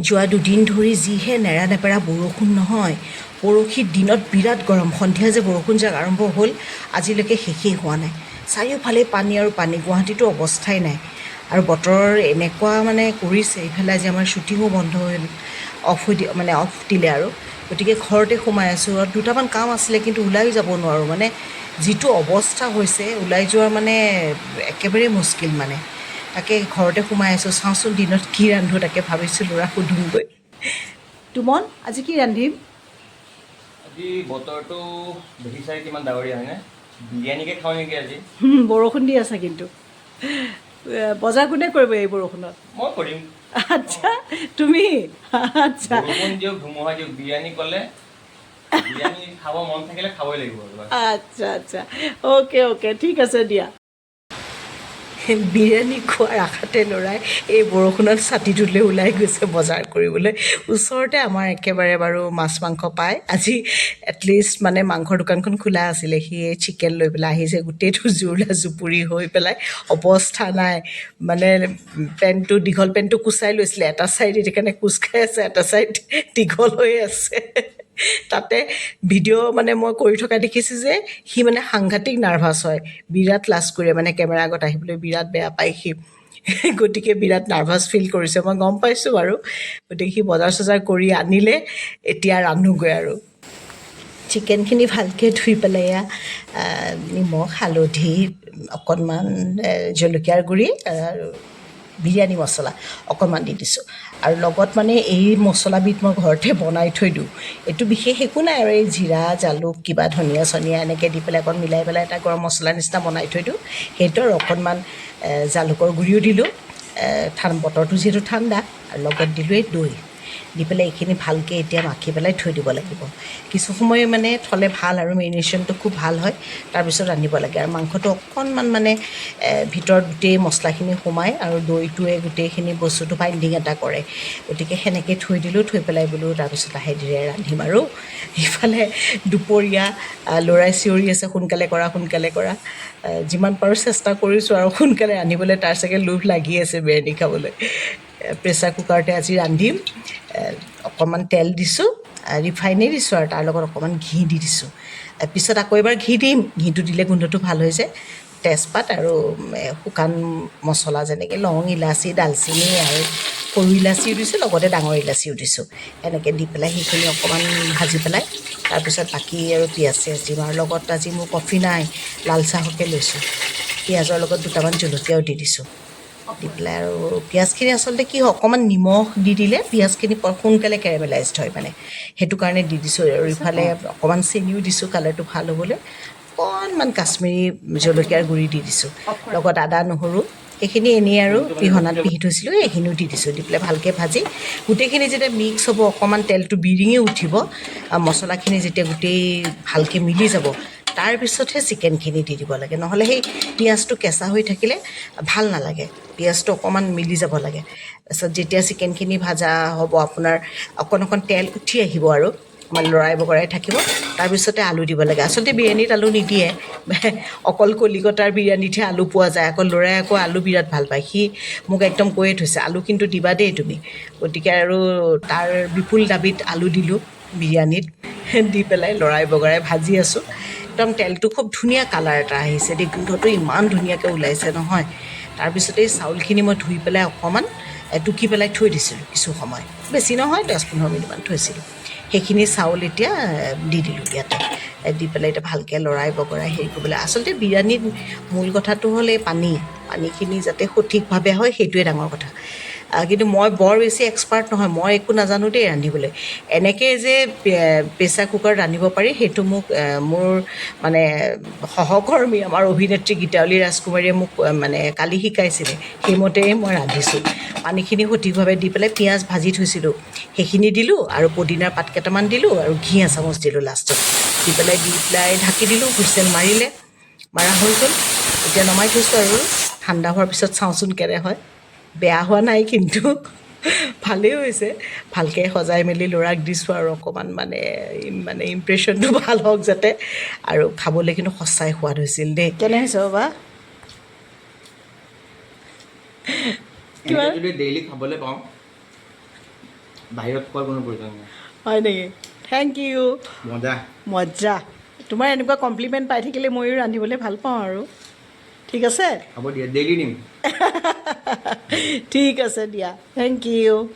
যোৱা দুদিন ধৰি যিহে নেৰানেপেৰা বৰষুণ নহয়, পৰহিৰ দিনত বিৰাট গৰম, সন্ধিয়া যে বৰষুণ যাক আৰম্ভ হ'ল আজিলৈকে শেষেই হোৱা নাই। চাৰিওফালে পানী আৰু পানী, গুৱাহাটীতো অৱস্থাই নাই। আৰু বতৰ এনেকুৱা মানে কৰিছে, ইফালে আজি আমাৰ শ্বুটিঙো বন্ধ হ'ল, অফ দিলে আৰু গতিকে ঘৰতে সোমাই আছোঁ। আৰু দুটামান কাম আছিলে কিন্তু ওলাইও যাব নোৱাৰোঁ, মানে যিটো অৱস্থা হৈছে ওলাই যোৱাৰ মানে একেবাৰে মুস্কিল মানে। তাকে ঘৰতে সোমাই আছোঁ, চাওঁচোন দিনত কি ৰান্ধোঁ তাকে ভাবিছোঁ, ল'ৰা সুধোঁগৈ। তুমন আজি কি ৰান্ধিম? আজি বতৰটো দেখিছাই কিমান ডাৱৰীয়া হয়নে? বিৰিয়ানীকে খাওঁ নেকি আজি। বৰষুণ দি আছে কিন্তু। বজাৰ কোনে কৰিব এই বৰষুণত? মই কৰিম। আচ্ছা, তুমি? আচ্ছা বৰষুণ দিয়ক ধুমুহা দিয়ক, বিৰিয়ানী ক'লে বিৰিয়ানী খাব মন থাকিলে খাবই লাগিব। আচ্ছা আচ্ছা, অ'কে ঠিক আছে দিয়া। বিৰিয়ানী খোৱাৰ আশাতে ল'ৰাই এই বৰষুণত ছাতিটোলৈ ওলাই গৈছে বজাৰ কৰিবলৈ। ওচৰতে আমাৰ একেবাৰে বাৰু মাছ মাংস পায়। আজি এটলিষ্ট মানে মাংসৰ দোকানখন খোলা আছিলে, সি চিকেন লৈ পেলাই আহিছে, গোটেইটো জুৰুলা জুপুৰি হৈ পেলাই অৱস্থা নাই। মানে পেণ্টটো, দীঘল পেণ্টটো কুচাই লৈছিলে, এটা ছাইড সেইকাৰণে কোচ খাই আছে, এটা ছাইড দীঘল হৈ আছে। তাতে ভিডিঅ' মানে মই কৰি থকা দেখিছোঁ যে সি মানে সাংঘাতিক নাৰ্ভাছ হয়, বিৰাট লাজ কৰে মানে কেমেৰা আগত আহিবলৈ বিৰাট বেয়া পায় সি। গতিকে বিৰাট নাৰ্ভাছ ফিল কৰিছে, মই গম পাইছোঁ বাৰু। গতিকে সি বজাৰ চজাৰ কৰি আনিলে, এতিয়া ৰান্ধোগৈ আৰু। চিকেনখিনি ভালকৈ ধুই পেলাই নিমখ হালধি অকণমান জলকীয়াৰ গুড়ি আৰু বিৰিয়ানী মছলা অকণমান দি দিছোঁ। আৰু লগত মানে এই মছলাবিধ মই ঘৰতে বনাই থৈ দিওঁ। এইটো বিশেষ একো নাই আৰু, এই জিৰা জালুক কিবা ধনিয়া চনিয়া এনেকৈ দি পেলাই অকণ মিলাই পেলাই এটা গৰম মছলা নিচিনা বনাই থৈ দিওঁ। সেইটো আৰু অকণমান জালুকৰ গুড়িও দিলোঁ, বতৰটো যিহেতু ঠাণ্ডা, আৰু লগত দিলোঁ এই দৈ দি পেলাই এইখিনি ভালকৈ এতিয়া মাখি পেলাই থৈ দিব লাগিব। কিছু সময় মানে থ'লে ভাল আৰু মেৰিনেশ্যনটো খুব ভাল হয়, তাৰপিছত ৰান্ধিব লাগে। আৰু মাংসটো অকণমান মানে ভিতৰত গোটেই মছলাখিনি সোমায় আৰু দৈটোৱে গোটেইখিনি বস্তুটো বাইণ্ডিং এটা কৰে। গতিকে সেনেকৈ থৈ দিলোঁ, থৈ পেলাই বোলো তাৰপিছত লাহে ধীৰে ৰান্ধিম আৰু। ইফালে দুপৰীয়া ল'ৰাই চিঞৰি আছে সোনকালে কৰা সোনকালে কৰা। যিমান পাৰোঁ চেষ্টা কৰিছোঁ আৰু সোনকালে ৰান্ধিবলৈ, তাৰ চাগে লোভ লাগি আছে বিৰিয়ানী খাবলৈ। প্ৰেছাৰ কুকাৰতে আজি ৰান্ধিম। অকণমান তেল দিছোঁ, ৰিফাইনেই দিছোঁ আৰু তাৰ লগত অকণমান ঘি দি দিছোঁ। পিছত আকৌ এবাৰ ঘি দিম, ঘিটো দিলে গোন্ধটো ভাল হৈ যায়। তেজপাত আৰু শুকান মছলা যেনেকৈ লং ইলাচি ডালচেনি আৰু সৰু ইলাচিও দিছোঁ, লগতে ডাঙৰ ইলাচিও দিছোঁ। এনেকৈ দি পেলাই সেইখিনি অকণমান ভাজি পেলাই তাৰপিছত বাকী আৰু পিঁয়াজ চিয়াজ দিম। আৰু লগত আজি মোৰ কফি নাই, লাল চাহকে লৈছোঁ। পিঁয়াজৰ লগত দুটামান জলকীয়াও দি দিছোঁ। দি পেলাই আৰু পিঁয়াজখিনি আচলতে কি হয়, অকণমান নিমখ দি দিলে পিঁয়াজখিনি সোনকালে কেৰেমেলাইজড হয় মানে, সেইটো কাৰণে দি দিছোঁ। আৰু ইফালে অকণমান চেনিও দিছোঁ কালাৰটো ভাল হ'বলৈ। অকণমান কাশ্মীৰী জলকীয়াৰ গুড়ি দি দিছোঁ, লগত আদা নহৰু সেইখিনি এনেই আৰু পিহনাত পিহি থৈছিলোঁ, এইখিনিও দি দিছোঁ। দি পেলাই ভালকৈ ভাজি গোটেইখিনি যেতিয়া মিক্স হ'ব, অকণমান তেলটো বিৰিঙি উঠিব, মছলাখিনি যেতিয়া গোটেই ভালকৈ মিলি যাব, তাৰপিছতহে চিকেনখিনি দি দিব লাগে। নহ'লে সেই পিঁয়াজটো কেঁচা হৈ থাকিলে ভাল নালাগে, পিঁয়াজটো অকণমান মিলি যাব লাগে। তাৰপিছত যেতিয়া চিকেনখিনি ভাজা হ'ব, আপোনাৰ অকণ তেল উঠি আহিব আৰু অকণমান লৰাই বগৰাই থাকিব, তাৰপিছতে আলু দিব লাগে। আচলতে বিৰিয়ানীত আলু নিদিয়ে, অকল কলিকতাৰ বিৰিয়ানীতহে আলু পোৱা যায়। আকৌ ল'ৰাই আকৌ আলু বিৰাট ভাল পায়, সি মোক একদম কৈয়ে থৈছে আলু কিন্তু দিবা দেই তুমি। গতিকে আৰু তাৰ বিপুল দাবিত আলু দিলোঁ বিৰিয়ানীত, দি পেলাই লৰাই বগৰাই ভাজি আছোঁ। একদম তেলটো খুব ধুনীয়া কালাৰ এটা আহিছে দেই, গোন্ধটো ইমান ধুনীয়াকৈ ওলাইছে নহয়। তাৰপিছতে এই চাউলখিনি মই ধুই পেলাই অকণমান টুকি পেলাই থৈ দিছিলোঁ কিছু সময়, বেছি নহয় 10-15 মিনিটমান থৈছিলোঁ। সেইখিনি চাউল এতিয়া দি দিলোঁ ইয়াতে, দি পেলাই এতিয়া ভালকৈ লৰাই বগৰাই হেৰি কৰিবলৈ। আচলতে বিৰিয়ানীত মূল কথাটো হ'ল এই পানীখিনি যাতে সঠিকভাৱে হয়, সেইটোৱে ডাঙৰ কথা। কিন্তু মই বৰ বেছি এক্সপাৰ্ট নহয়, মই একো নাজানো দেই ৰান্ধিবলৈ। এনেকৈ যে প্ৰেছাৰ কুকাৰত ৰান্ধিব পাৰি সেইটো মোক মোৰ মানে সহকৰ্মী আমাৰ অভিনেত্ৰী গীতাৱলী ৰাজকুমাৰীয়ে মোক মানে কালি শিকাইছিলে, সেইমতেই মই ৰান্ধিছোঁ। পানীখিনি সঠিকভাৱে দি পেলাই পিঁয়াজ ভাজি থৈছিলোঁ সেইখিনি দিলোঁ, আৰু পদিনাৰ পাত কেইটামান দিলোঁ, আৰু ঘি এচামুচ দিলোঁ লাষ্টত। দি পেলাই ঢাকি দিলোঁ, হুইচেল মাৰিলে, মাৰা হৈ গ'ল। এতিয়া নমাই থৈছোঁ আৰু ঠাণ্ডা হোৱাৰ পিছত চাওঁচোন কেনে হয়। বেয়া হোৱা নাই কিন্তু, ভালেই হৈছে। ভালকৈ সজাই মেলি ল'ৰাক দিছোঁ আৰু অকণমান মানে ইমপ্ৰেশ্যনটো ভাল হওক যাতে। আৰু খাবলৈ কিন্তু সঁচাই সোৱাদ হৈছিল দেই। কেনে হৈছে বাবা? কিবা যদি ডেইলি খাবলৈ পাওঁ বাহিৰত খোৱাৰ কোনো প্ৰয়োজন নাই। হয় নেকি? Thank you. মজা। মজ্জা। তোমাৰ এনেকুৱা কমপ্লিমেণ্ট পাই থাকিলে ময়ো ৰান্ধিবলৈ ভাল পাওঁ আৰু। ঠিক আছে? হ'ব দিয়া, ডেইলি দিম। ঠিক আছে দিয়া, থেংক ইউ।